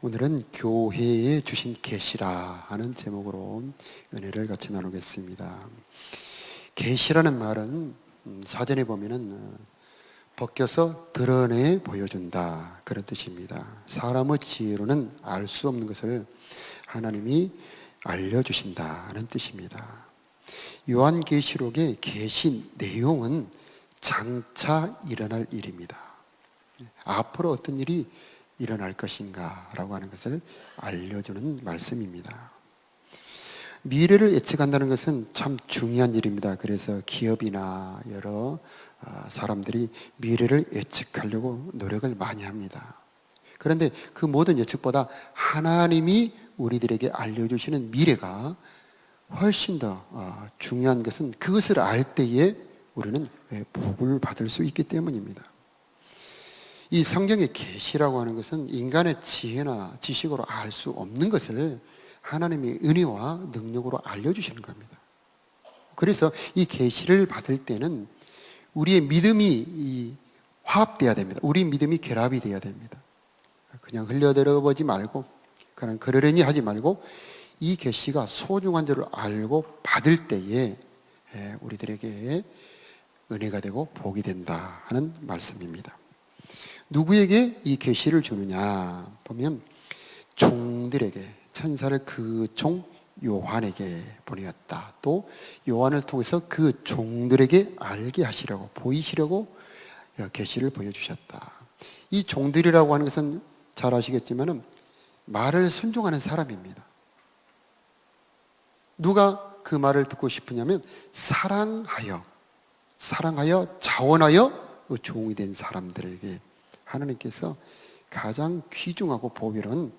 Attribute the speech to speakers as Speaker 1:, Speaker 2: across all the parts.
Speaker 1: 오늘은 교회에 주신 계시라 하는 제목으로 은혜를 같이 나누겠습니다. 계시라는 말은 사전에 보면은 벗겨서 드러내 보여준다, 그런 뜻입니다. 사람의 지혜로는 알 수 없는 것을 하나님이 알려주신다는 뜻입니다. 요한계시록의 계시 내용은 장차 일어날 일입니다. 앞으로 어떤 일이 일어날 것인가 라고 하는 것을 알려주는 말씀입니다. 미래를 예측한다는 것은 참 중요한 일입니다. 그래서 기업이나 여러 사람들이 미래를 예측하려고 노력을 많이 합니다. 그런데 그 모든 예측보다 하나님이 우리들에게 알려주시는 미래가 훨씬 더 중요한 것은 그것을 알 때에 우리는 복을 받을 수 있기 때문입니다. 이 성경의 계시라고 하는 것은 인간의 지혜나 지식으로 알 수 없는 것을 하나님의 은혜와 능력으로 알려주시는 겁니다. 그래서 이 계시를 받을 때는 우리의 믿음이 화합되어야 됩니다. 우리 믿음이 결합이 되어야 됩니다. 그냥 흘려들어보지 말고, 그냥 그러려니 하지 말고 이 계시가 소중한 줄을 알고 받을 때에 우리들에게 은혜가 되고 복이 된다 하는 말씀입니다. 누구에게 이 계시를 주느냐 보면 종들에게, 천사를 그 종 요한에게 보내었다. 또 요한을 통해서 그 종들에게 알게 하시려고, 보이시려고 계시를 보여주셨다. 이 종들이라고 하는 것은 잘 아시겠지만 말을 순종하는 사람입니다. 누가 그 말을 듣고 싶으냐면 사랑하여 자원하여 종이 된 사람들에게 하나님께서 가장 귀중하고 보배로운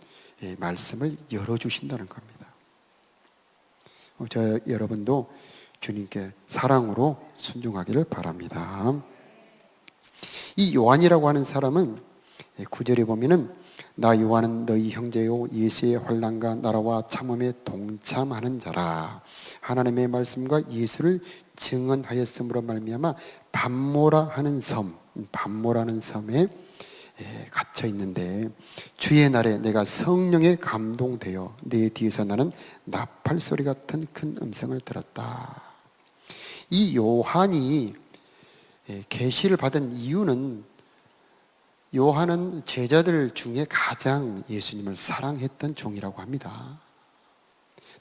Speaker 1: 말씀을 열어주신다는 겁니다. 저 여러분도 주님께 사랑으로 순종하기를 바랍니다. 이 요한이라고 하는 사람은 9절에 보면은 나 요한은 너희 형제요 예수의 환난과 나라와 참음에 동참하는 자라. 하나님의 말씀과 예수를 증언하였음으로 말미암아 반모라는 섬에 갇혀 있는데 주의 날에 내가 성령에 감동되어 내 뒤에서 나는 나팔 소리 같은 큰 음성을 들었다. 이 요한이 계시를 받은 이유는, 요한은 제자들 중에 가장 예수님을 사랑했던 종이라고 합니다.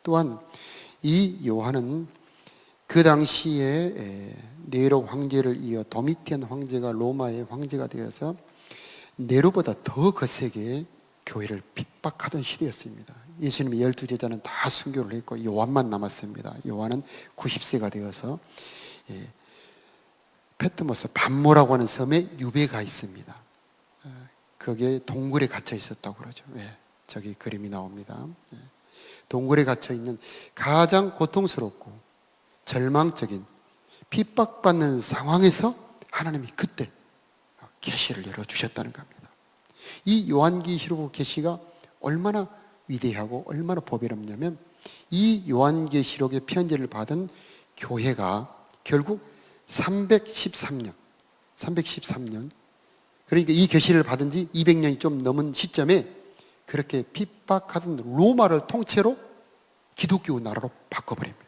Speaker 1: 또한 이 요한은 그 당시에 네로 황제를 이어 도미티안 황제가 로마의 황제가 되어서 네로보다 더 거세게 교회를 핍박하던 시대였습니다. 예수님의 12제자는 다 순교를 했고 요한만 남았습니다. 요한은 90세가 되어서 페트모스 반모라고 하는 섬에 유배가 있습니다. 거기에 동굴에 갇혀 있었다고 그러죠. 저기 그림이 나옵니다. 동굴에 갇혀 있는 가장 고통스럽고 절망적인 핍박받는 상황에서 하나님이 그때 계시를 열어주셨다는 겁니다. 이 요한계시록 계시가 얼마나 위대하고 얼마나 보배롭냐면, 이 요한계시록의 편지를 받은 교회가 결국 313년, 그러니까 이 계시를 받은 지 200년이 좀 넘은 시점에 그렇게 핍박하던 로마를 통째로 기독교 나라로 바꿔버립니다.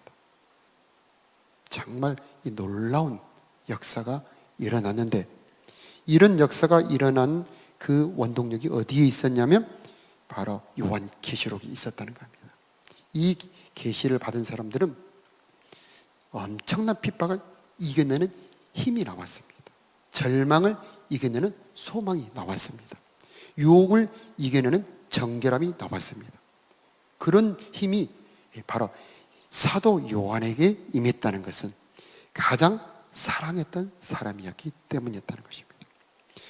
Speaker 1: 정말 이 놀라운 역사가 일어났는데, 이런 역사가 일어난 그 원동력이 어디에 있었냐면 바로 요한계시록이 있었다는 겁니다. 이 계시를 받은 사람들은 엄청난 핍박을 이겨내는 힘이 나왔습니다. 절망을 이겨내는 소망이 나왔습니다. 유혹을 이겨내는 정결함이 나왔습니다. 그런 힘이 바로 사도 요한에게 임했다는 것은 가장 사랑했던 사람이었기 때문이었다는 것입니다.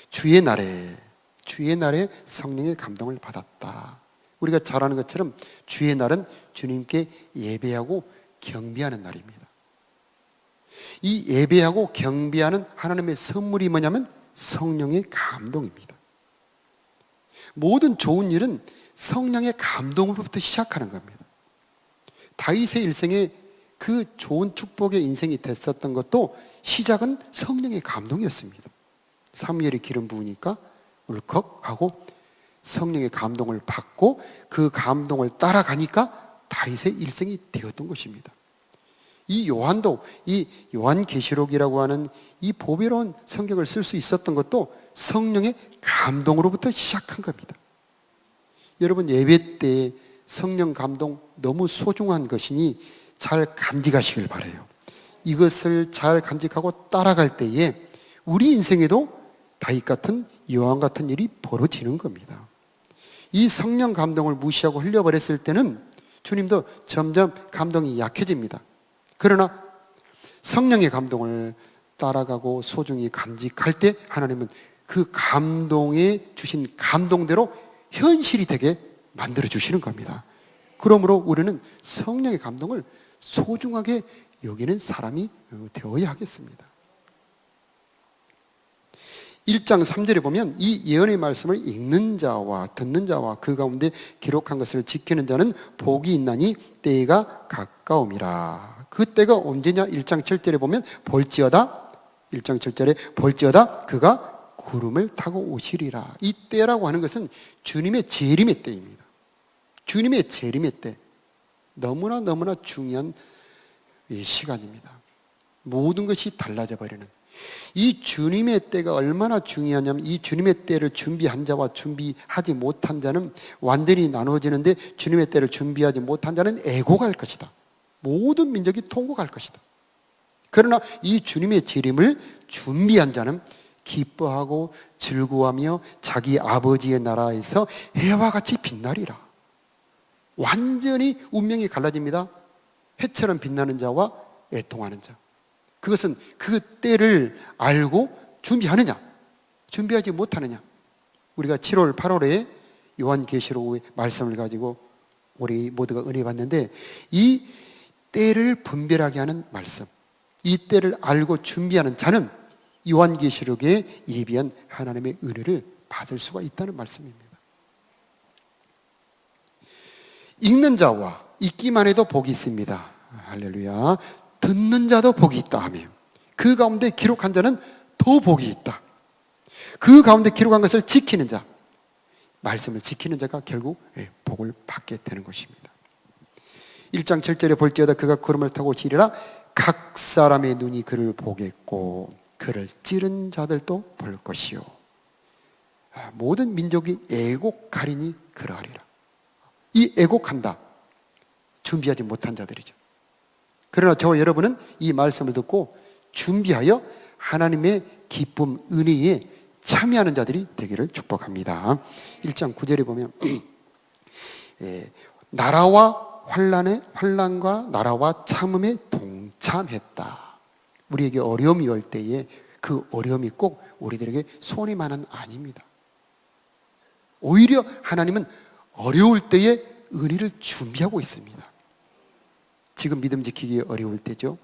Speaker 1: 주의 날에 성령의 감동을 받았다. 우리가 잘 아는 것처럼 주의 날은 주님께 예배하고 경배하는 날입니다. 이 예배하고 경배하는 하나님의 선물이 뭐냐면 성령의 감동입니다. 모든 좋은 일은 성령의 감동으로부터 시작하는 겁니다. 다윗의 일생에 그 좋은 축복의 인생이 됐었던 것도 시작은 성령의 감동이었습니다. 사무엘이 기름 부으니까 울컥하고 성령의 감동을 받고 그 감동을 따라가니까 다윗의 일생이 되었던 것입니다. 이 요한도 이 요한계시록이라고 하는 이 보배로운 성경을 쓸 수 있었던 것도 성령의 감동으로부터 시작한 겁니다. 여러분, 예배 때 성령 감동 너무 소중한 것이니 잘 간직하시길 바라요. 이것을 잘 간직하고 따라갈 때에 우리 인생에도 다윗 같은, 요한 같은 일이 벌어지는 겁니다. 이 성령 감동을 무시하고 흘려버렸을 때는 주님도 점점 감동이 약해집니다. 그러나 성령의 감동을 따라가고 소중히 간직할 때 하나님은 그 감동에 주신 감동대로 현실이 되게 만들어 주시는 겁니다. 그러므로 우리는 성령의 감동을 소중하게 여기는 사람이 되어야 하겠습니다. 1장 3절에 보면 이 예언의 말씀을 읽는 자와 듣는 자와 그 가운데 기록한 것을 지키는 자는 복이 있나니 때가 가까움이라. 그 때가 언제냐? 1장 7절에 보면 볼지어다, 1장 7절에 볼지어다 그가 구름을 타고 오시리라. 이 때라고 하는 것은 주님의 재림의 때입니다. 주님의 재림의 때, 너무나 중요한 시간입니다. 모든 것이 달라져 버리는 이 주님의 때가 얼마나 중요하냐면, 이 주님의 때를 준비한 자와 준비하지 못한 자는 완전히 나눠지는데, 주님의 때를 준비하지 못한 자는 애고갈 것이다. 모든 민족이 통곡할 것이다. 그러나 이 주님의 재림을 준비한 자는 기뻐하고 즐거워하며 자기 아버지의 나라에서 해와 같이 빛나리라. 완전히 운명이 갈라집니다. 해처럼 빛나는 자와 애통하는 자. 그것은 그 때를 알고 준비하느냐, 준비하지 못하느냐. 우리가 7월, 8월에 요한계시록의 말씀을 가지고 우리 모두가 은혜 받는데, 이 때를 분별하게 하는 말씀, 이 때를 알고 준비하는 자는 요한계시록에 예비한 하나님의 은혜를 받을 수가 있다는 말씀입니다. 읽는 자와 읽기만 해도 복이 있습니다. 할렐루야. 듣는 자도 복이 있다 하며, 그 가운데 기록한 자는 더 복이 있다. 그 가운데 기록한 것을 지키는 자, 말씀을 지키는 자가 결국 복을 받게 되는 것입니다. 1장 7절에 볼지어다 그가 구름을 타고 오시리라. 각 사람의 눈이 그를 보겠고 그를 찌른 자들도 볼 것이요. 모든 민족이 애곡하리니 그러하리라. 이 애곡한다, 준비하지 못한 자들이죠. 그러나 저와 여러분은 이 말씀을 듣고 준비하여 하나님의 기쁨, 은혜에 참여하는 자들이 되기를 축복합니다. 1장 9절에 보면 나라와 환난과 나라와 참음에 동참했다. 우리에게 어려움이 올 때에 그 어려움이 꼭 우리들에게 손해만은 아닙니다. 오히려 하나님은 어려울 때에 은혜를 준비하고 있습니다. 지금 믿음 지키기 어려울 때죠.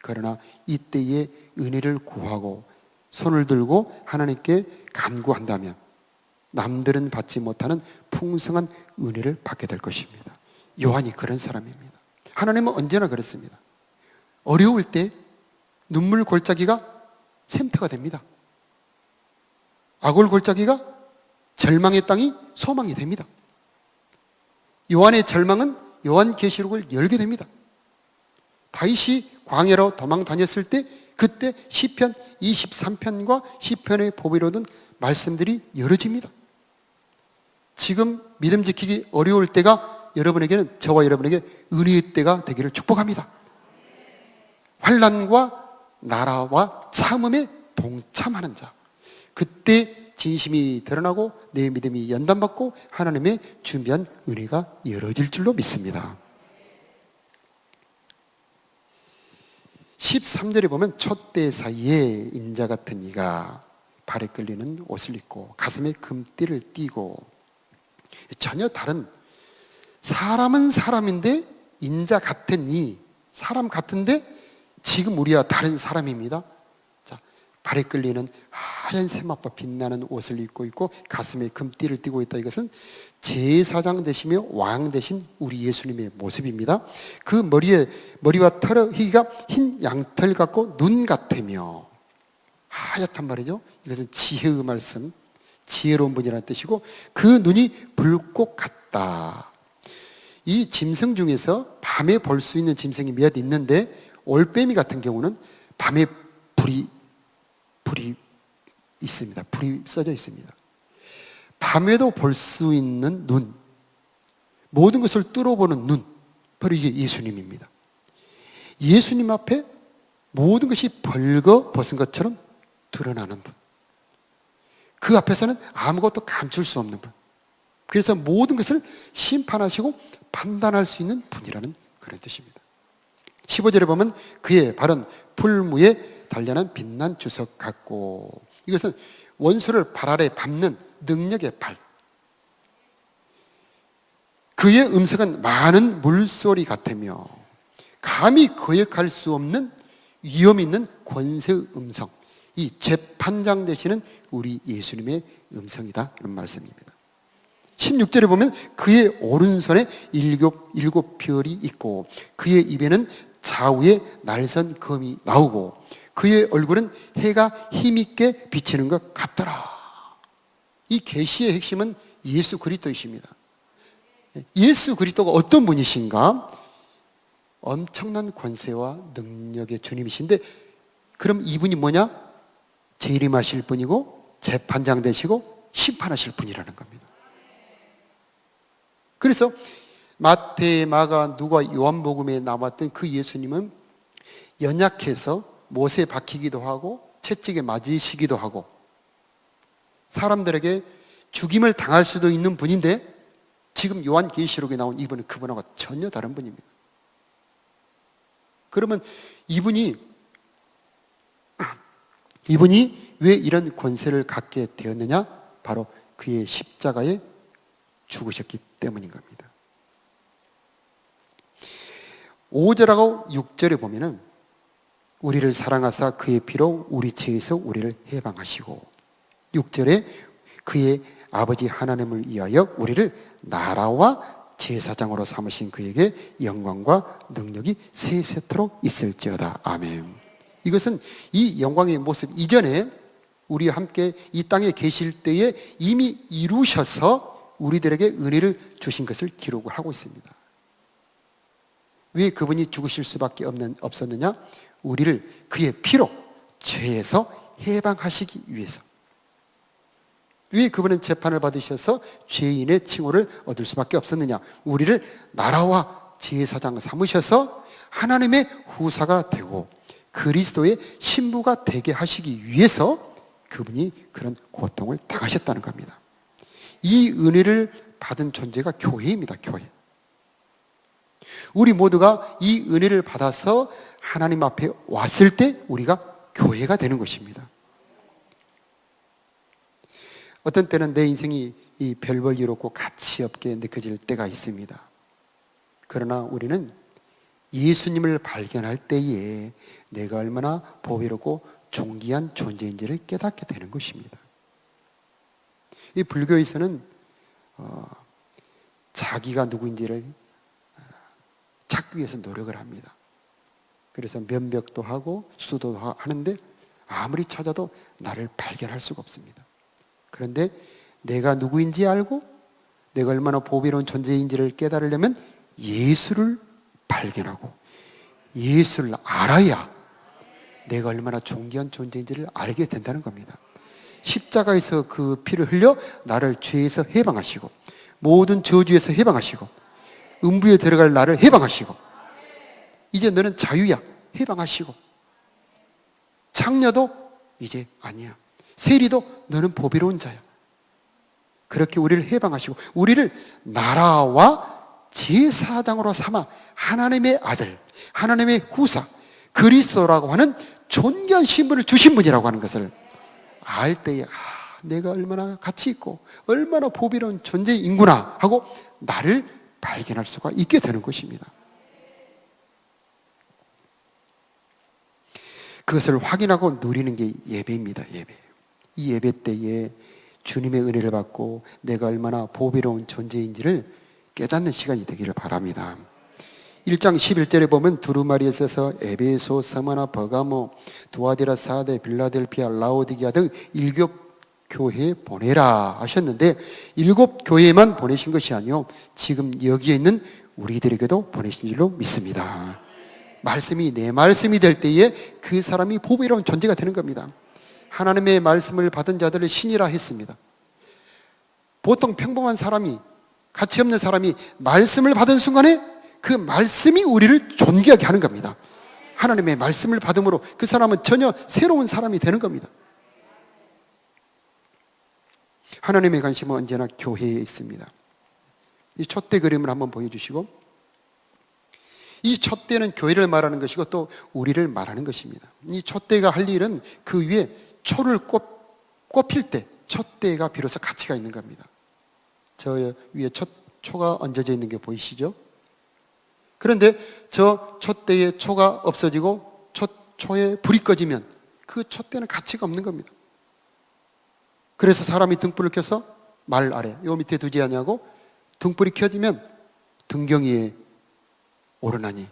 Speaker 1: 그러나 이때에 은혜를 구하고 손을 들고 하나님께 간구한다면 남들은 받지 못하는 풍성한 은혜를 받게 될 것입니다. 요한이 그런 사람입니다. 하나님은 언제나 그렇습니다. 어려울 때 눈물 골짜기가 샘터가 됩니다. 악올 골짜기가 절망의 땅이 소망이 됩니다. 요한의 절망은 요한계시록을 열게 됩니다. 다윗이 광야로 도망 다녔을 때 그때 시편 23편과 시편의 보배로 든 말씀들이 열어집니다. 지금 믿음 지키기 어려울 때가 여러분에게는, 저와 여러분에게 은혜의 때가 되기를 축복합니다. 환난과 나라와 참음에 동참하는 자, 그때 진심이 드러나고 내 믿음이 연단받고 하나님의 준비한 은혜가 열어질 줄로 믿습니다. 13절에 보면 촛대 사이에 인자 같은 이가 발에 끌리는 옷을 입고 가슴에 금띠를 띠고, 전혀 다른, 사람은 사람인데 인자 같은 이, 사람 같은데 지금 우리와 다른 사람입니다. 자, 발에 끌리는 하얀 세마포 빛나는 옷을 입고 있고 가슴에 금띠를 띠고 있다. 이것은 제사장 되시며 왕 되신 우리 예수님의 모습입니다. 그 머리와 털어희가 흰 양털 같고 눈 같으며, 하얗단 말이죠. 이것은 지혜의 말씀, 지혜로운 분이라는 뜻이고, 그 눈이 불꽃 같다. 이 짐승 중에서 밤에 볼 수 있는 짐승이 몇 있는데, 올빼미 같은 경우는 밤에 불이 있습니다. 불이 써져 있습니다. 밤에도 볼 수 있는 눈, 모든 것을 뚫어보는 눈, 바로 이게 예수님입니다. 예수님 앞에 모든 것이 벌거벗은 것처럼 드러나는 분, 그 앞에서는 아무것도 감출 수 없는 분, 그래서 모든 것을 심판하시고 판단할 수 있는 분이라는 그런 뜻입니다. 15절에 보면 그의 발은 풀무에 단련한 빛난 주석 같고, 이것은 원수를 발 아래 밟는 능력의 발, 그의 음성은 많은 물소리 같으며 감히 거역할 수 없는 위험 있는 권세의 음성, 이 재판장 되시는 우리 예수님의 음성이다, 이런 말씀입니다. 16절에 보면 그의 오른손에 일곱 별이 있고 그의 입에는 좌우에 날선 검이 나오고 그의 얼굴은 해가 힘있게 비치는 것 같더라. 이 계시의 핵심은 예수 그리스도이십니다. 예수 그리스도가 어떤 분이신가? 엄청난 권세와 능력의 주님이신데, 그럼 이분이 뭐냐? 재림하실 분이고 재판장 되시고 심판하실 분이라는 겁니다. 그래서 마태, 마가, 누가, 요한복음에 나왔던 그 예수님은 연약해서 못에 박히기도 하고 채찍에 맞으시기도 하고 사람들에게 죽임을 당할 수도 있는 분인데, 지금 요한계시록에 나온 이분은 그분하고 전혀 다른 분입니다. 그러면 이분이 왜 이런 권세를 갖게 되었느냐? 바로 그의 십자가에 죽으셨기 때문인 겁니다. 5절하고 6절에 보면은 우리를 사랑하사 그의 피로 우리 죄에서 우리를 해방하시고, 6절에 그의 아버지 하나님을 위하여 우리를 나라와 제사장으로 삼으신 그에게 영광과 능력이 세세토록 있을지어다. 아멘. 이것은 이 영광의 모습 이전에 우리와 함께 이 땅에 계실 때에 이미 이루셔서 우리들에게 은혜를 주신 것을 기록을 하고 있습니다. 왜 그분이 죽으실 수밖에 없었느냐? 우리를 그의 피로 죄에서 해방하시기 위해서. 왜 그분은 재판을 받으셔서 죄인의 칭호를 얻을 수밖에 없었느냐? 우리를 나라와 제사장 삼으셔서 하나님의 후사가 되고 그리스도의 신부가 되게 하시기 위해서 그분이 그런 고통을 당하셨다는 겁니다. 이 은혜를 받은 존재가 교회입니다. 교회. 우리 모두가 이 은혜를 받아서 하나님 앞에 왔을 때 우리가 교회가 되는 것입니다. 어떤 때는 내 인생이 이 별 볼 일 없고 가치 없게 느껴질 때가 있습니다. 그러나 우리는 예수님을 발견할 때에 내가 얼마나 보배롭고 존귀한 존재인지를 깨닫게 되는 것입니다. 이 불교에서는 자기가 누구인지를 찾기 위해서 노력을 합니다. 그래서 면벽도 하고 수도도 하는데 아무리 찾아도 나를 발견할 수가 없습니다. 그런데 내가 누구인지 알고 내가 얼마나 보배로운 존재인지를 깨달으려면 예수를 발견하고 예수를 알아야 내가 얼마나 존귀한 존재인지를 알게 된다는 겁니다. 십자가에서 그 피를 흘려 나를 죄에서 해방하시고 모든 저주에서 해방하시고 음부에 들어갈 나를 해방하시고 이제 너는 자유야 해방하시고 창녀도 이제 아니야, 세리도 너는 보배로운 자야. 그렇게 우리를 해방하시고 우리를 나라와 제사장으로 삼아 하나님의 아들, 하나님의 후사 그리스도라고 하는 존귀한 신분을 주신 분이라고 하는 것을 알 때에 내가 얼마나 가치 있고 얼마나 보배로운 존재인구나 하고 나를 발견할 수가 있게 되는 것입니다. 그것을 확인하고 누리는 게 예배입니다. 예배. 이 예배 때에 주님의 은혜를 받고 내가 얼마나 보배로운 존재인지를 깨닫는 시간이 되기를 바랍니다. 1장 11절에 보면 두루마리에서 에베소, 스무나, 버가모, 두아디라, 사데, 빌라델피아, 라오디게아 등 7 교회에 보내라 하셨는데 7 교회에만 보내신 것이 아니요 지금 여기에 있는 우리들에게도 보내신 줄로 믿습니다. 말씀이 내 말씀이 될 때에 그 사람이 보배로운 존재가 되는 겁니다. 하나님의 말씀을 받은 자들을 신이라 했습니다. 보통 평범한 사람이, 가치 없는 사람이 말씀을 받은 순간에 그 말씀이 우리를 존귀하게 하는 겁니다. 하나님의 말씀을 받음으로 그 사람은 전혀 새로운 사람이 되는 겁니다. 하나님의 관심은 언제나 교회에 있습니다. 이 촛대 그림을 한번 보여주시고, 이 촛대는 교회를 말하는 것이고 또 우리를 말하는 것입니다. 이 촛대가 할 일은 그 위에 초를 꼽힐 때 촛대가 비로소 가치가 있는 겁니다. 저 위에 초가 얹어져 있는 게 보이시죠? 그런데 저 촛대에 초가 없어지고 초에 불이 꺼지면 그 촛대는 가치가 없는 겁니다. 그래서 사람이 등불을 켜서 말 아래 요 밑에 두지 않냐고 등불이 켜지면 등경 위에 오르나니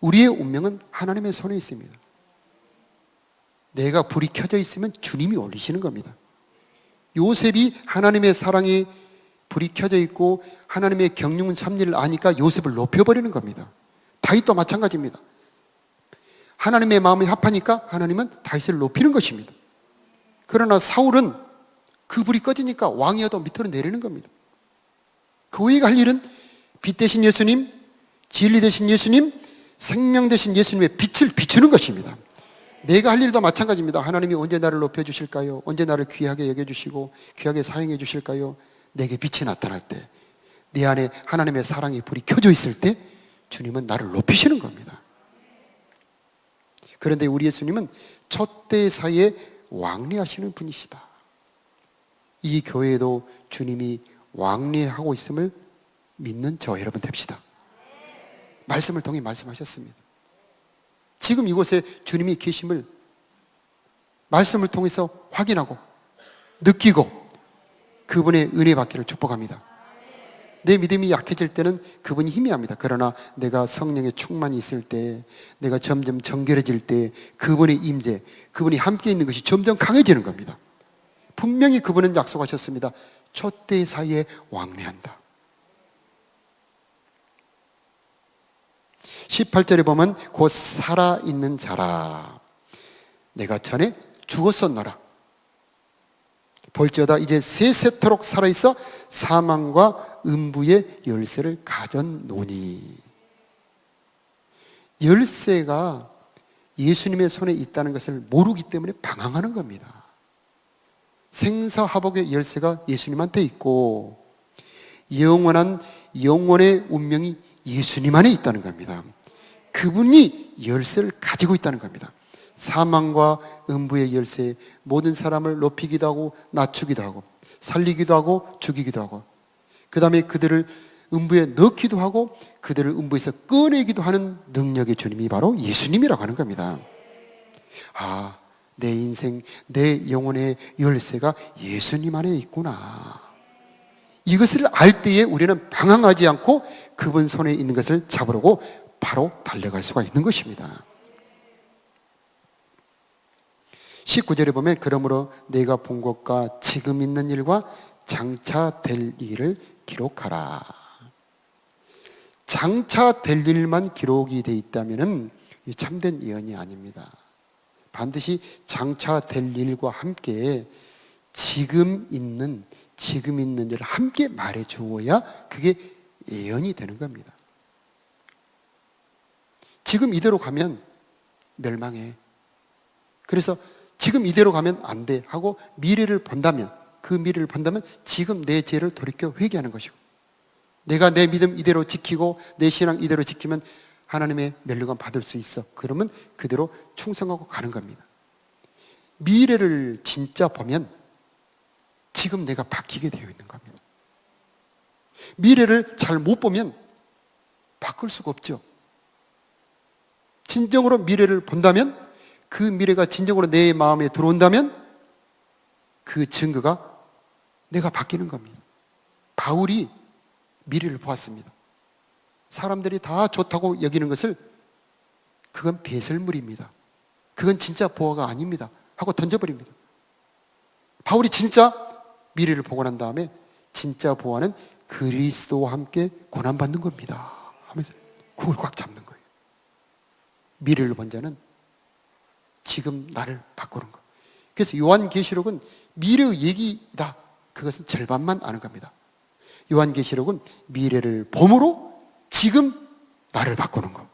Speaker 1: 우리의 운명은 하나님의 손에 있습니다. 내가 불이 켜져 있으면 주님이 올리시는 겁니다. 요셉이 하나님의 사랑이 불이 켜져 있고 하나님의 경륜 섭리를 아니까 요셉을 높여버리는 겁니다. 다윗도 마찬가지입니다. 하나님의 마음이 합하니까 하나님은 다윗을 높이는 것입니다. 그러나 사울은 그 불이 꺼지니까 왕이어도 밑으로 내리는 겁니다. 교회가 할 일은 빛 대신 예수님, 진리 대신 예수님, 생명 대신 예수님의 빛을 비추는 것입니다. 내가 할 일도 마찬가지입니다. 하나님이 언제 나를 높여주실까요? 언제 나를 귀하게 여겨주시고 귀하게 사용해 주실까요? 내게 빛이 나타날 때, 내 안에 하나님의 사랑의 불이 켜져 있을 때 주님은 나를 높이시는 겁니다. 그런데 우리 예수님은 촛대 사이에 왕래하시는 분이시다. 이 교회에도 주님이 왕래하고 있음을 믿는 저 여러분 됩시다. 말씀을 통해 말씀하셨습니다. 지금 이곳에 주님이 계심을 말씀을 통해서 확인하고 느끼고 그분의 은혜 받기를 축복합니다. 내 믿음이 약해질 때는 그분이 희미합니다. 그러나 내가 성령의 충만이 있을 때, 내가 점점 정결해질 때 그분의 임재, 그분이 함께 있는 것이 점점 강해지는 겁니다. 분명히 그분은 약속하셨습니다. 촛대 사이에 왕래한다. 18절에 보면 곧 살아있는 자라 내가 전에 죽었었노라. 볼지어다 이제 세세토록 살아있어 사망과 음부의 열쇠를 가졌노니. 열쇠가 예수님의 손에 있다는 것을 모르기 때문에 방황하는 겁니다. 생사화복의 열쇠가 예수님한테 있고 영원한 영혼의 운명이 예수님 안에 있다는 겁니다. 그분이 열쇠를 가지고 있다는 겁니다. 사망과 음부의 열쇠, 모든 사람을 높이기도 하고 낮추기도 하고 살리기도 하고 죽이기도 하고 그 다음에 그들을 음부에 넣기도 하고 그들을 음부에서 꺼내기도 하는 능력의 주님이 바로 예수님이라고 하는 겁니다. 아, 내 인생, 내 영혼의 열쇠가 예수님 안에 있구나. 이것을 알 때에 우리는 방황하지 않고 그분 손에 있는 것을 잡으려고 바로 달려갈 수가 있는 것입니다. 19절에 보면 그러므로 내가 본 것과 지금 있는 일과 장차 될 일을 기록하라. 장차 될 일만 기록이 되어 있다면 참된 예언이 아닙니다. 반드시 장차 될 일과 함께 지금 있는 일을 함께 말해 주어야 그게 예언이 되는 겁니다. 지금 이대로 가면 멸망해. 그래서 지금 이대로 가면 안 돼 하고 미래를 본다면, 그 미래를 본다면 지금 내 죄를 돌이켜 회개하는 것이고, 내가 내 믿음 이대로 지키고 내 신앙 이대로 지키면 하나님의 면류관 받을 수 있어. 그러면 그대로 충성하고 가는 겁니다. 미래를 진짜 보면 지금 내가 바뀌게 되어 있는 겁니다. 미래를 잘 못 보면 바꿀 수가 없죠. 진정으로 미래를 본다면, 그 미래가 진정으로 내 마음에 들어온다면 그 증거가 내가 바뀌는 겁니다. 바울이 미래를 보았습니다. 사람들이 다 좋다고 여기는 것을 그건 배설물입니다. 그건 진짜 보화가 아닙니다 하고 던져버립니다. 바울이 진짜 미래를 보고 난 다음에 진짜 보아는 그리스도와 함께 고난받는 겁니다 하면서 그걸 꽉 잡는 거예요. 미래를 본 자는 지금 나를 바꾸는 거. 그래서 요한계시록은 미래의 얘기다. 그것은 절반만 아는 겁니다. 요한계시록은 미래를 봄으로 지금 나를 바꾸는 거.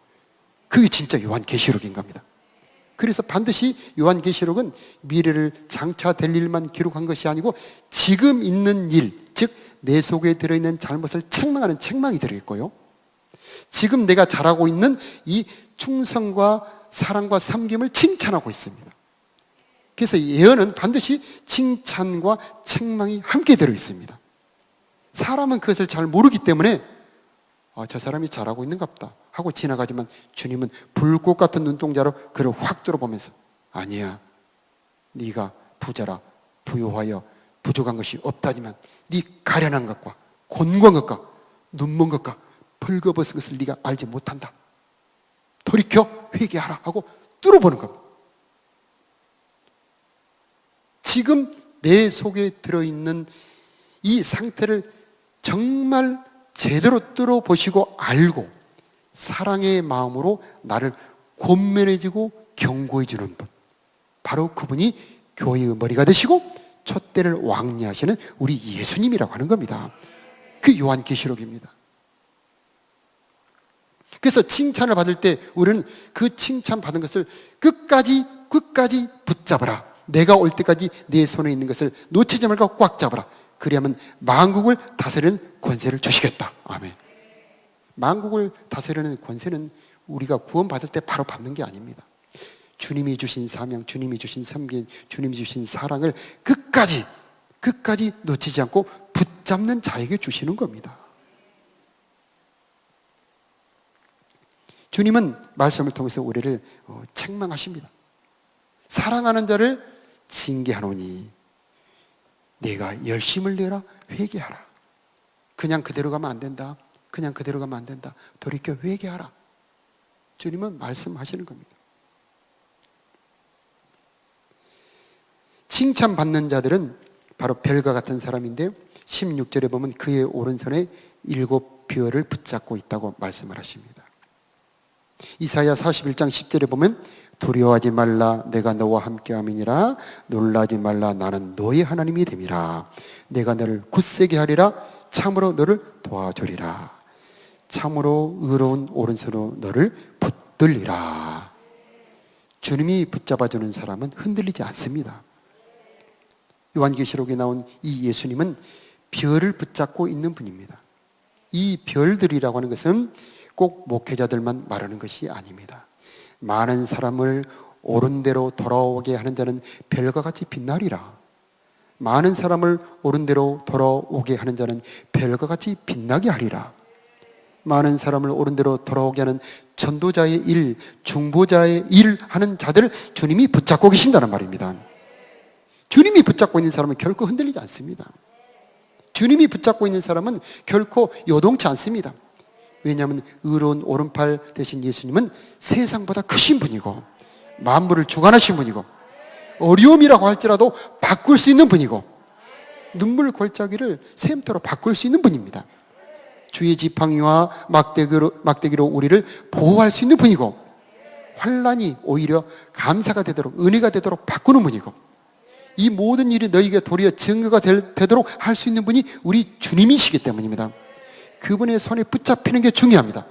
Speaker 1: 그게 진짜 요한계시록인 겁니다. 그래서 반드시 요한계시록은 미래를 장차 될 일만 기록한 것이 아니고 지금 있는 일, 즉 내 속에 들어있는 잘못을 책망하는 책망이 들어있고요, 지금 내가 잘하고 있는 이 충성과 사랑과 섬김을 칭찬하고 있습니다. 그래서 예언은 반드시 칭찬과 책망이 함께 들어있습니다. 사람은 그것을 잘 모르기 때문에 저 사람이 잘하고 있는갑다 하고 지나가지만 주님은 불꽃 같은 눈동자로 그를 확 뚫어보면서 아니야, 네가 부자라 부유하여 부족한 것이 없다지만 네 가련한 것과 곤고한 것과 눈먼 것과 벌거벗은 것을 네가 알지 못한다. 돌이켜 회개하라 하고 뚫어보는 겁니다. 지금 내 속에 들어있는 이 상태를 정말 제대로 뚫어보시고 알고 사랑의 마음으로 나를 권면해주고 경고해주는 분, 바로 그분이 교회의 머리가 되시고 촛대를 왕래하시는 우리 예수님이라고 하는 겁니다. 그 요한계시록입니다. 그래서 칭찬을 받을 때 우리는 그 칭찬 받은 것을 끝까지 붙잡아라. 내가 올 때까지 내 손에 있는 것을 놓치지 말고 꽉 잡아라. 그리하면 만국을 다스리는 권세를 주시겠다. 아멘. 만국을 다스리는 권세는 우리가 구원받을 때 바로 받는 게 아닙니다. 주님이 주신 사명, 주님이 주신 섬김, 주님이 주신 사랑을 끝까지 놓치지 않고 붙잡는 자에게 주시는 겁니다. 주님은 말씀을 통해서 우리를 책망하십니다. 사랑하는 자를 징계하노니 내가 열심을 내라 회개하라. 그냥 그대로 가면 안 된다. 그냥 그대로 가면 안 된다. 돌이켜 회개하라. 주님은 말씀하시는 겁니다. 칭찬받는 자들은 바로 별과 같은 사람인데요, 16절에 보면 그의 오른손에 7 별을 붙잡고 있다고 말씀을 하십니다. 이사야 41장 10절에 보면 두려워하지 말라, 내가 너와 함께함이니라. 놀라지 말라, 나는 너의 하나님이 됨이라. 내가 너를 굳세게 하리라. 참으로 너를 도와주리라. 참으로 의로운 오른손으로 너를 붙들리라. 주님이 붙잡아주는 사람은 흔들리지 않습니다. 요한계시록에 나온 이 예수님은 별을 붙잡고 있는 분입니다. 이 별들이라고 하는 것은 꼭 목회자들만 말하는 것이 아닙니다. 많은 사람을 옳은 대로 돌아오게 하는 자는 별과 같이 빛나리라. 많은 사람을 옳은 대로 돌아오게 하는 자는 별과 같이 빛나게 하리라. 많은 사람을 옳은 대로 돌아오게 하는 전도자의 일, 중보자의 일 하는 자들을 주님이 붙잡고 계신다는 말입니다. 주님이 붙잡고 있는 사람은 결코 흔들리지 않습니다. 주님이 붙잡고 있는 사람은 결코 요동치 않습니다. 왜냐하면 의로운 오른팔 되신 예수님은 세상보다 크신 분이고 만물을 주관하신 분이고 어려움이라고 할지라도 바꿀 수 있는 분이고 눈물 골짜기를 샘터로 바꿀 수 있는 분입니다. 주의 지팡이와 막대기로 우리를 보호할 수 있는 분이고 환난이 오히려 감사가 되도록 은혜가 되도록 바꾸는 분이고 이 모든 일이 너희에게 도리어 증거가 되도록 할 수 있는 분이 우리 주님이시기 때문입니다. 그분의 손에 붙잡히는 게 중요합니다.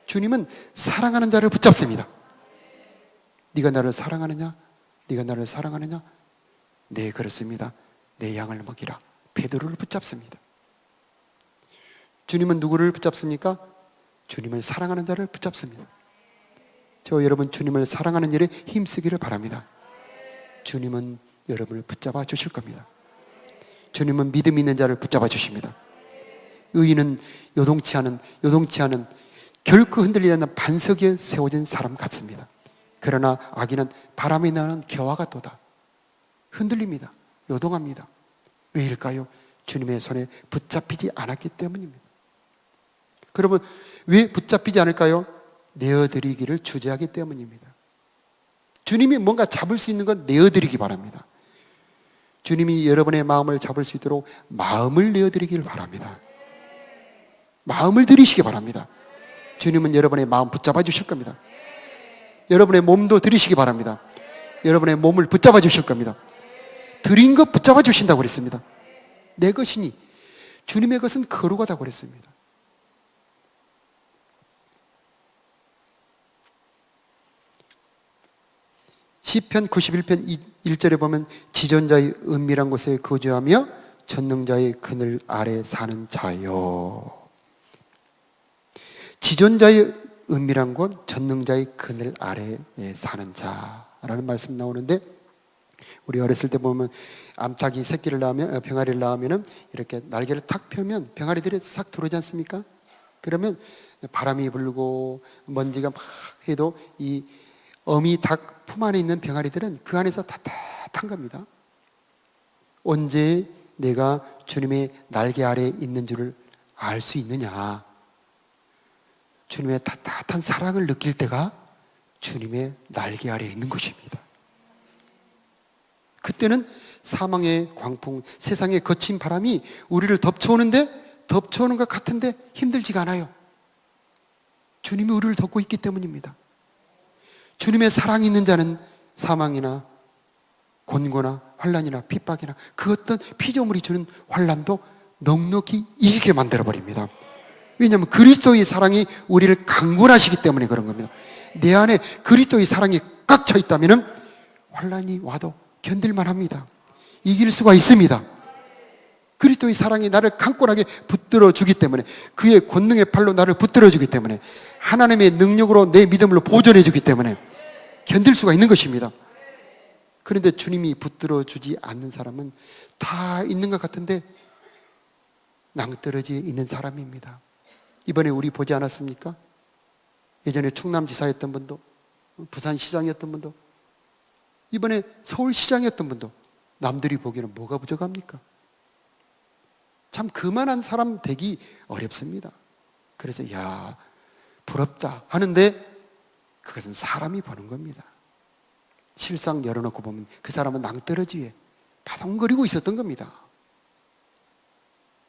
Speaker 1: 주님은 사랑하는 자를 붙잡습니다. 네가 나를 사랑하느냐? 네가 나를 사랑하느냐? 네, 그렇습니다. 내 양을 먹이라. 베드로를 붙잡습니다. 주님은 누구를 붙잡습니까? 주님을 사랑하는 자를 붙잡습니다. 저 여러분 주님을 사랑하는 일에 힘쓰기를 바랍니다. 주님은 여러분을 붙잡아 주실 겁니다. 주님은 믿음 있는 자를 붙잡아 주십니다. 의인은 요동치 않은 결코 흔들리지 않는 반석 위에 세워진 사람 같습니다. 그러나 악인은 바람이 나는 겨와 같도다. 흔들립니다. 요동합니다. 왜일까요? 주님의 손에 붙잡히지 않았기 때문입니다. 그러면 왜 붙잡히지 않을까요? 내어드리기를 주저하기 때문입니다. 주님이 뭔가 잡을 수 있는 건 내어드리기 바랍니다. 주님이 여러분의 마음을 잡을 수 있도록 마음을 내어드리길 바랍니다. 마음을 들이시기 바랍니다. 주님은 여러분의 마음 붙잡아 주실 겁니다. 여러분의 몸도 들이시기 바랍니다. 여러분의 몸을 붙잡아 주실 겁니다. 드린 것 붙잡아 주신다고 그랬습니다. 내 것이니 주님의 것은 거룩하다고 그랬습니다. 시편 91편 1절에 보면 지존자의 은밀한 곳에 거주하며 전능자의 그늘 아래 사는 자요. 지존자의 은밀한 곳, 전능자의 그늘 아래에 사는 자라는 말씀 나오는데, 우리 어렸을 때 보면 암탉이 새끼를 낳으면, 병아리를 낳으면 이렇게 날개를 탁 펴면 병아리들이 싹 들어오지 않습니까? 그러면 바람이 불고 먼지가 막 해도 이 어미 닭 품 안에 있는 병아리들은 그 안에서 따뜻한 겁니다. 언제 내가 주님의 날개 아래에 있는 줄을 알 수 있느냐? 주님의 따뜻한 사랑을 느낄 때가 주님의 날개 아래에 있는 것입니다. 그때는 사망의 광풍, 세상의 거친 바람이 우리를 덮쳐오는데, 덮쳐오는 것 같은데 힘들지가 않아요. 주님이 우리를 덮고 있기 때문입니다. 주님의 사랑이 있는 자는 사망이나 곤고나 환난이나 핍박이나 그 어떤 피조물이 주는 환난도 넉넉히 이기게 만들어버립니다. 왜냐하면 그리스도의 사랑이 우리를 강권하시기 때문에 그런 겁니다. 내 안에 그리스도의 사랑이 꽉 차 있다면 환난이 와도 견딜만 합니다. 이길 수가 있습니다. 그리스도의 사랑이 나를 강권하게 붙들어 주기 때문에, 그의 권능의 팔로 나를 붙들어 주기 때문에, 하나님의 능력으로 내 믿음을 보존해 주기 때문에 견딜 수가 있는 것입니다. 그런데 주님이 붙들어 주지 않는 사람은 다 있는 것 같은데 낭떠러지에 있는 사람입니다. 이번에 우리 보지 않았습니까? 예전에 충남지사였던 분도, 부산시장이었던 분도, 이번에 서울시장이었던 분도 남들이 보기에는 뭐가 부족합니까? 참 그만한 사람 되기 어렵습니다. 그래서 야, 부럽다 하는데 그것은 사람이 보는 겁니다. 실상 열어놓고 보면 그 사람은 낭떠러지에 바동거리고 있었던 겁니다.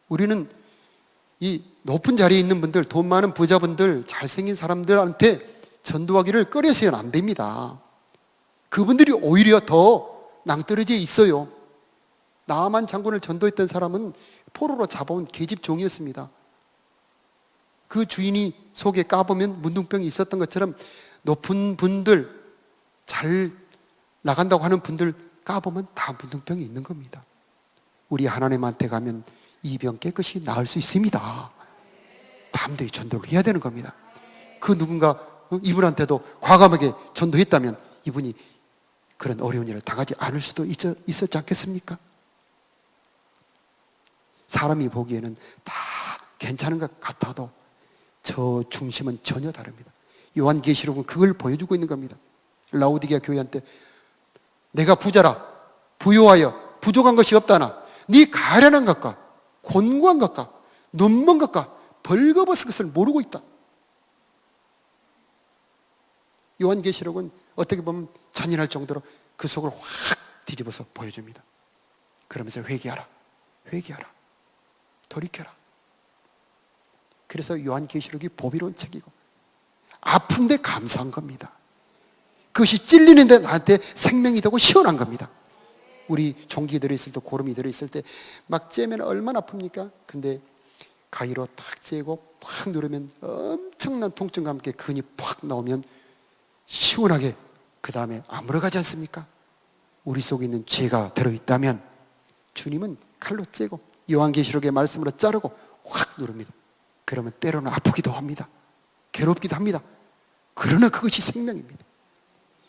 Speaker 1: 우리는 이 높은 자리에 있는 분들, 돈 많은 부자분들, 잘생긴 사람들한테 전도하기를 꺼려서는 안 됩니다. 그분들이 오히려 더 낭떠러지에 있어요. 나아만 장군을 전도했던 사람은 포로로 잡아온 계집종이었습니다. 그 주인이 속에 까보면 문둥병이 있었던 것처럼 높은 분들, 잘 나간다고 하는 분들 까보면 다 문둥병이 있는 겁니다. 우리 하나님한테 가면 이 병 깨끗이 나을 수 있습니다. 담대히 전도를 해야 되는 겁니다. 그 누군가 이분한테도 과감하게 전도했다면 이분이 그런 어려운 일을 당하지 않을 수도 있었지 않겠습니까? 사람이 보기에는 다 괜찮은 것 같아도 저 중심은 전혀 다릅니다. 요한계시록은 그걸 보여주고 있는 겁니다. 라오디게아 교회한테 내가 부자라, 부요하여 부족한 것이 없다나 네 가련한 것과 곤고한 것과 눈먼 것과 벌거벗은 것을 모르고 있다. 요한계시록은 어떻게 보면 잔인할 정도로 그 속을 확 뒤집어서 보여줍니다. 그러면서 회개하라, 회개하라, 돌이켜라. 그래서 요한계시록이 보배로운 책이고 아픈데 감사한 겁니다. 그것이 찔리는데 나한테 생명이 되고 시원한 겁니다. 우리 종기 들어있을 때, 고름이 들어있을 때 막 째면 얼마나 아픕니까? 근데 가위로 탁 째고 팍 누르면 엄청난 통증과 함께 근이 팍 나오면 시원하게 그 다음에 아물어가지 않습니까? 우리 속에 있는 죄가 들어있다면 주님은 칼로 째고 요한계시록의 말씀으로 자르고 확 누릅니다. 그러면 때로는 아프기도 합니다. 괴롭기도 합니다. 그러나 그것이 생명입니다.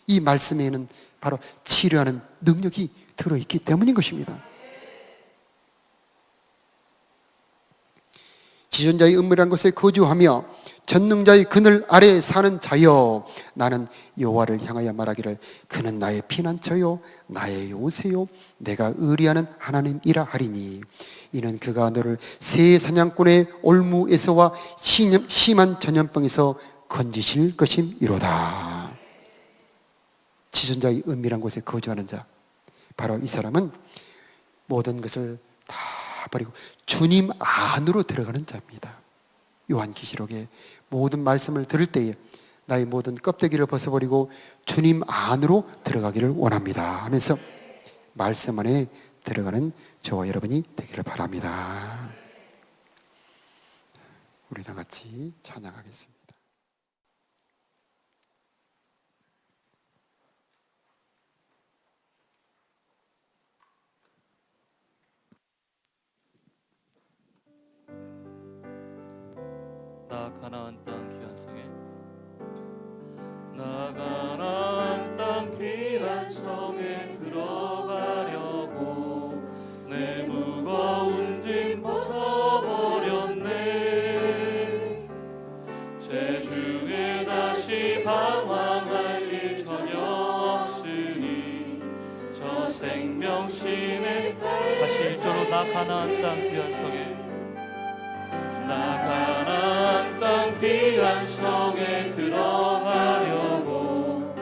Speaker 1: 이 말씀에는 바로 치료하는 능력이 들어있기 때문인 것입니다. 지존자의 은밀한 곳에 거주하며 전능자의 그늘 아래에 사는 자여, 나는 여호와를 향하여 말하기를 그는 나의 피난처요 나의 요새요 내가 의리하는 하나님이라 하리니 이는 그가 너를 새 사냥꾼의 올무에서와 심한 전염병에서 건지실 것임이로다. 지존자의 은밀한 곳에 거주하는 자, 바로 이 사람은 모든 것을 다 버리고 주님 안으로 들어가는 자입니다. 요한계시록의 모든 말씀을 들을 때에 나의 모든 껍데기를 벗어버리고 주님 안으로 들어가기를 원합니다 하면서 말씀 안에 들어가는 저와 여러분이 되기를 바랍니다. 우리 다 같이 찬양하겠습니다.
Speaker 2: 나 가나안 땅 귀한 성에, 나 가나안 땅 귀한 성에 들어가려고 내 무거운 짐 벗어버렸네. 제중에 다시 방황할 일 전혀 없으니 저 생명신의 다시 1절로 나 가나안 땅 귀한 성에, 나 가나안 땅 귀한 성에 들어가려고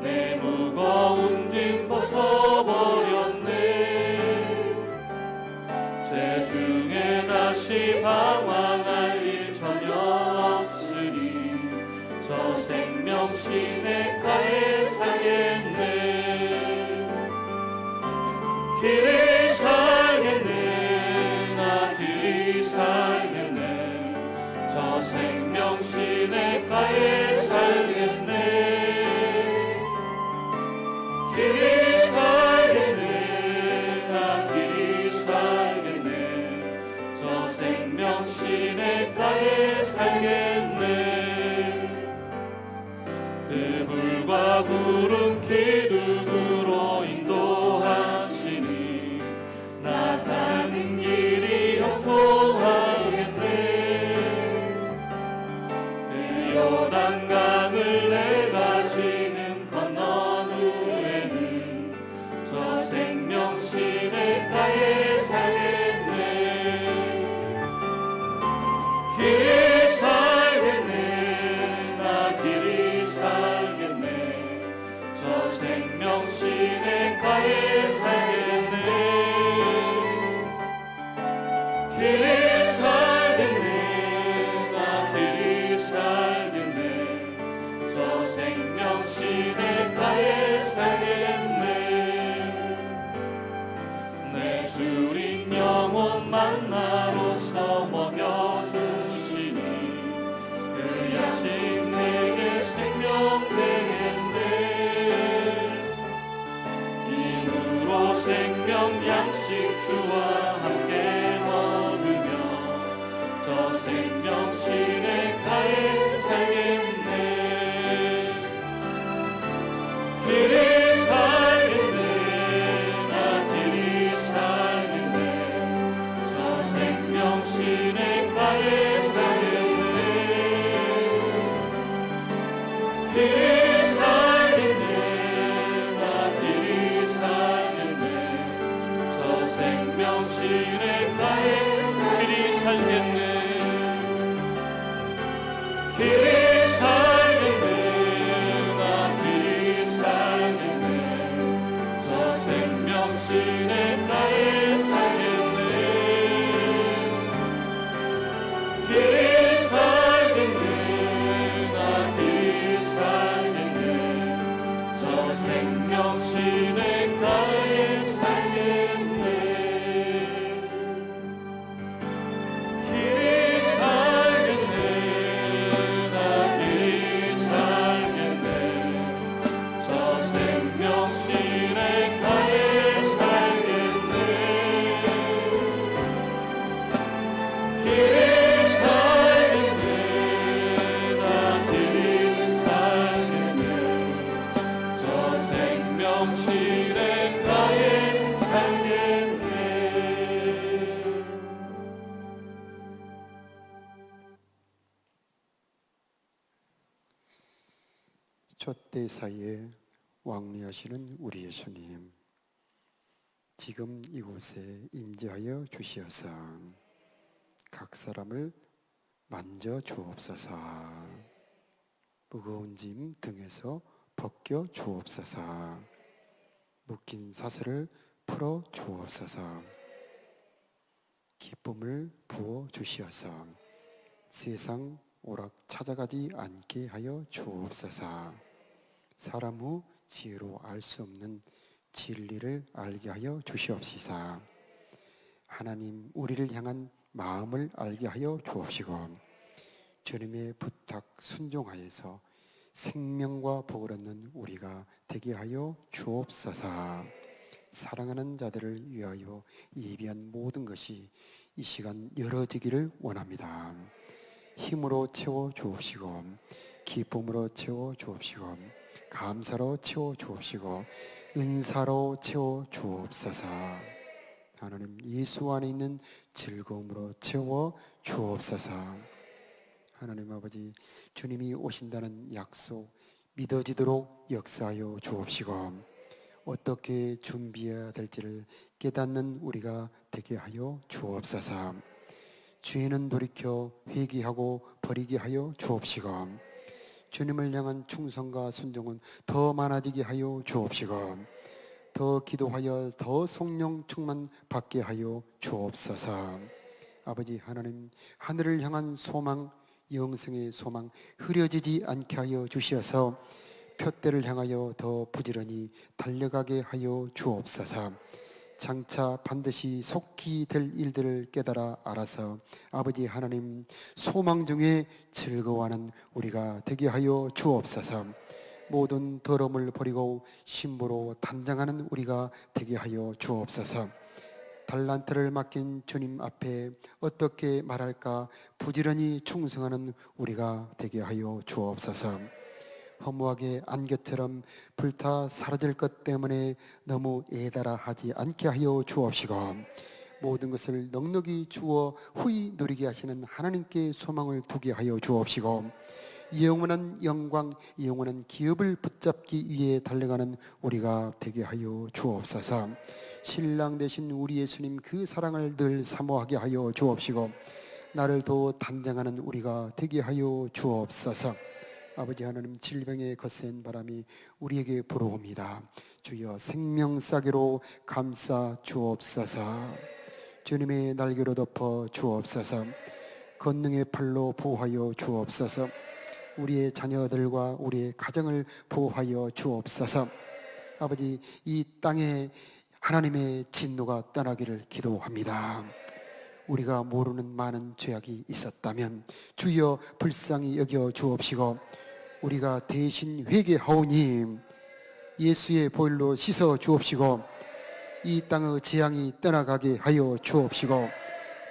Speaker 2: 내 무거운 짐 벗어버렸네. 제중에 다시 방황할 일 전혀 없으니 저 생명신의 가에 살겠네. 길이 살겠네. 나 길이 살겠네. 저 생명신의 가에 살겠네. 길이 살겠네. 나 길이 살겠네. 저 생명신의 가에 살겠네. 그 불과 구름 기둥으로 인도하시니 나 가는 길이 형통하겠네. 그 요단강을 내가 지금 건넌 후에는 저 생명신의 가에 살겠네. 길이 살겠네. 나 길이 살겠네. 저 생명신의 가에 살겠네. 길이 살겠네. 나 길이 살겠네. 저 생명신의 가에 살겠네. 내 주린 영혼 만나로서 먹여주시니 그 양식 내게 생명 되겠네. 이후로 생명 양식 주와 함께 먹으며 저 생명신의 가에 살겠네. 길이 살겠네. 나 길이 살겠네. 저 생명신의 가에 살겠네. 길이 살겠네. 나 길이 살겠네. 저 생명신의 가에 길이 살겠네. 길이 살겠네. 나 길이 살겠네. 저 생명신의 가에 살겠네. 길이 살겠네. 나 길이 살겠네. 저 생명신의 가에 살겠네. 길이 살겠네. 나 길이 살겠네. 저 생명신의 가에 살겠네. 길이 살겠네. 나 길이 살겠네. 저 생명신의 가에 살겠네.
Speaker 1: 촛대 사이에 왕래하시는 우리 예수님, 지금 이곳에 임재하여 주시어서 각 사람을 만져 주옵소서. 무거운 짐 등에서 벗겨 주옵소서. 묶인 사슬을 풀어 주옵소서. 기쁨을 부어 주시어서 세상 오락 찾아가지 않게 하여 주옵소서. 사람 후 지혜로 알 수 없는 진리를 알게 하여 주시옵시사. 하나님, 우리를 향한 마음을 알게 하여 주옵시고 주님의 부탁 순종하여서 생명과 복을 얻는 우리가 되게 하여 주옵소서. 사랑하는 자들을 위하여 예비한 모든 것이 이 시간 이루어지기를 원합니다. 힘으로 채워 주옵시고 기쁨으로 채워 주옵시고 감사로 채워 주옵시고 은사로 채워 주옵소서. 하나님, 예수 안에 있는 즐거움으로 채워 주옵소서. 하나님 아버지, 주님이 오신다는 약속 믿어지도록 역사하여 주옵시고 어떻게 준비해야 될지를 깨닫는 우리가 되게 하여 주옵소서. 죄는 돌이켜 회개하고 버리게 하여 주옵시고 주님을 향한 충성과 순종은 더 많아지게 하여 주옵시고 더 기도하여 더 성령 충만 받게 하여 주옵소서. 아버지 하나님, 하늘을 향한 소망, 영생의 소망 흐려지지 않게 하여 주시어서 표대를 향하여 더 부지런히 달려가게 하여 주옵소서. 장차 반드시 속히 될 일들을 깨달아 알아서 아버지 하나님, 소망 중에 즐거워하는 우리가 되게 하여 주옵소서. 모든 더러움을 버리고 신부로 단장하는 우리가 되게 하여 주옵소서. 달란트를 맡긴 주님 앞에 어떻게 말할까 부지런히 충성하는 우리가 되게 하여 주옵소서. 허무하게 안개처럼 불타 사라질 것 때문에 너무 애달아 하지 않게 하여 주옵시고 모든 것을 넉넉히 주어 후히 누리게 하시는 하나님께 소망을 두게 하여 주옵시고 영원한 영광, 영원한 기업을 붙잡기 위해 달려가는 우리가 되게 하여 주옵소서. 신랑 되신 우리 예수님 그 사랑을 늘 사모하게 하여 주옵시고 나를 더 단장하는 우리가 되게 하여 주옵소서. 아버지 하나님, 질병의 거센 바람이 우리에게 불어옵니다. 주여 생명 싸기로 감싸 주옵소서. 주님의 날개로 덮어 주옵소서. 권능의 팔로 보호하여 주옵소서. 우리의 자녀들과 우리의 가정을 보호하여 주옵소서. 아버지, 이 땅에 하나님의 진노가 떠나기를 기도합니다. 우리가 모르는 많은 죄악이 있었다면 주여 불쌍히 여겨 주옵시고 우리가 대신 회개하오니 예수의 보혈로 씻어 주옵시고 이 땅의 재앙이 떠나가게 하여 주옵시고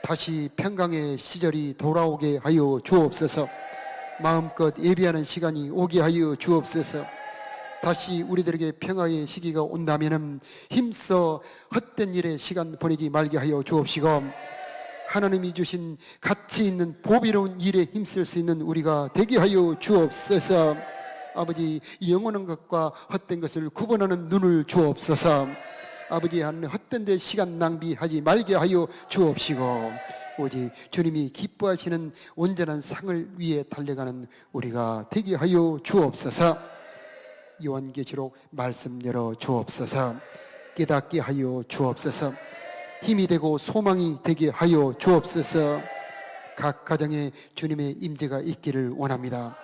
Speaker 1: 다시 평강의 시절이 돌아오게 하여 주옵소서. 마음껏 예배하는 시간이 오게 하여 주옵소서. 다시 우리들에게 평화의 시기가 온다면 힘써 헛된 일에 시간 보내지 말게 하여 주옵시고 하나님이 주신 가치 있는 보배로운 일에 힘쓸 수 있는 우리가 되게 하여 주옵소서. 아버지, 영원한 것과 헛된 것을 구분하는 눈을 주옵소서. 아버지, 하나님, 헛된 데 시간 낭비하지 말게 하여 주옵시고 오직 주님이 기뻐하시는 온전한 상을 위해 달려가는 우리가 되게 하여 주옵소서. 요한계시록 말씀 열어 주옵소서. 깨닫게 하여 주옵소서. 힘이 되고 소망이 되게 하여 주옵소서. 각 가정에 주님의 임재가 있기를 원합니다.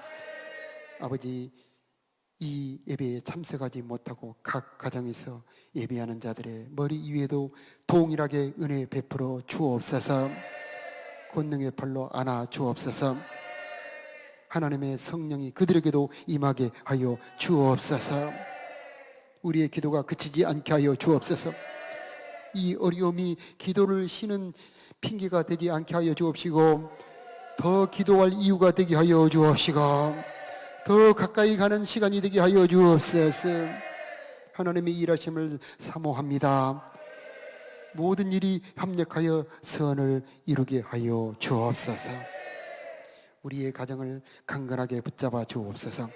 Speaker 1: 아버지, 이 예배에 참석하지 못하고 각 가정에서 예배하는 자들의 머리 위에도 동일하게 은혜 베풀어 주옵소서. 권능의 팔로 안아 주옵소서. 하나님의 성령이 그들에게도 임하게 하여 주옵소서. 우리의 기도가 그치지 않게 하여 주옵소서. 이 어려움이 기도를 쉬는 핑계가 되지 않게 하여 주옵시고 더 기도할 이유가 되게 하여 주옵시고 더 가까이 가는 시간이 되게 하여 주옵소서. 하나님의 일하심을 사모합니다. 모든 일이 협력하여 선을 이루게 하여 주옵소서. 우리의 가정을 강건하게 붙잡아 주옵소서.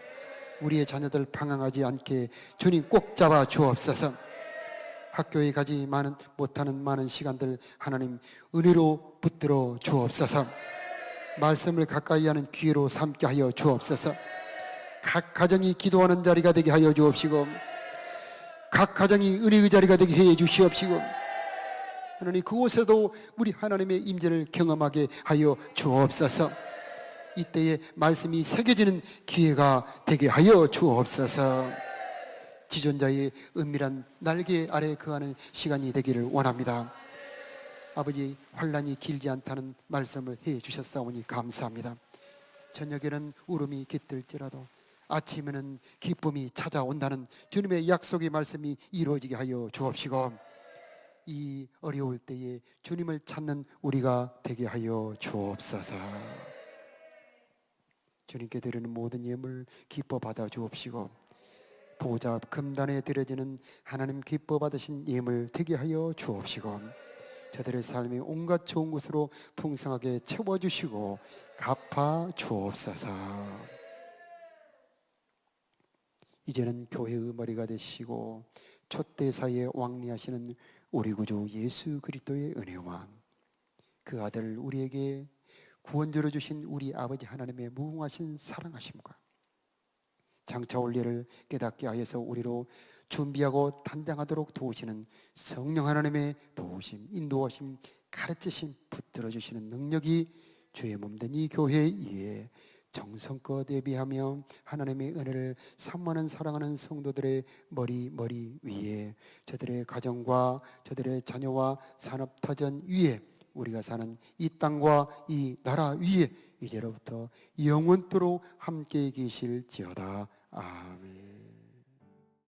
Speaker 1: 우리의 자녀들 방황하지 않게 주님 꼭 잡아 주옵소서. 학교에 가지 못하는 많은 시간들 하나님 은혜로 붙들어 주옵소서. 말씀을 가까이 하는 기회로 삼게 하여 주옵소서. 각 가정이 기도하는 자리가 되게 하여 주옵시고 각 가정이 은혜의 자리가 되게 해 주시옵시고 하나님 그곳에도 우리 하나님의 임재를 경험하게 하여 주옵소서. 이때에 말씀이 새겨지는 기회가 되게 하여 주옵소서. 지존자의 은밀한 날개 아래 거하는 시간이 되기를 원합니다. 아버지, 환난이 길지 않다는 말씀을 해 주셨사오니 감사합니다. 저녁에는 울음이 깃들지라도 아침에는 기쁨이 찾아온다는 주님의 약속의 말씀이 이루어지게 하여 주옵시고, 이 어려울 때에 주님을 찾는 우리가 되게 하여 주옵소서. 주님께 드리는 모든 예물 기뻐 받아 주옵시고, 보좌 금단에 드려지는 하나님 기뻐 받으신 예물 되게 하여 주옵시고, 저들의 삶이 온갖 좋은 것으로 풍성하게 채워주시고 갚아 주옵소서. 이제는 교회의 머리가 되시고 촛대 사이에 왕리하시는 우리 구주 예수 그리스도의 은혜와 그 아들 우리에게 구원주로 주신 우리 아버지 하나님의 무궁하신 사랑하심과 장차 올 일을 깨닫게 하여서 우리로 준비하고 단장하도록 도우시는 성령 하나님의 도우심, 인도하심, 가르치심, 붙들어 주시는 능력이 주의 몸된 이 교회 위에 정성껏 예비하며 하나님의 은혜를 삼모하는 사랑하는 성도들의 머리 위에, 저들의 가정과 저들의 자녀와 산업터전 위에, 우리가 사는 이 땅과 이 나라 위에 이제로부터 영원토록 함께 계실지어다. 아멘.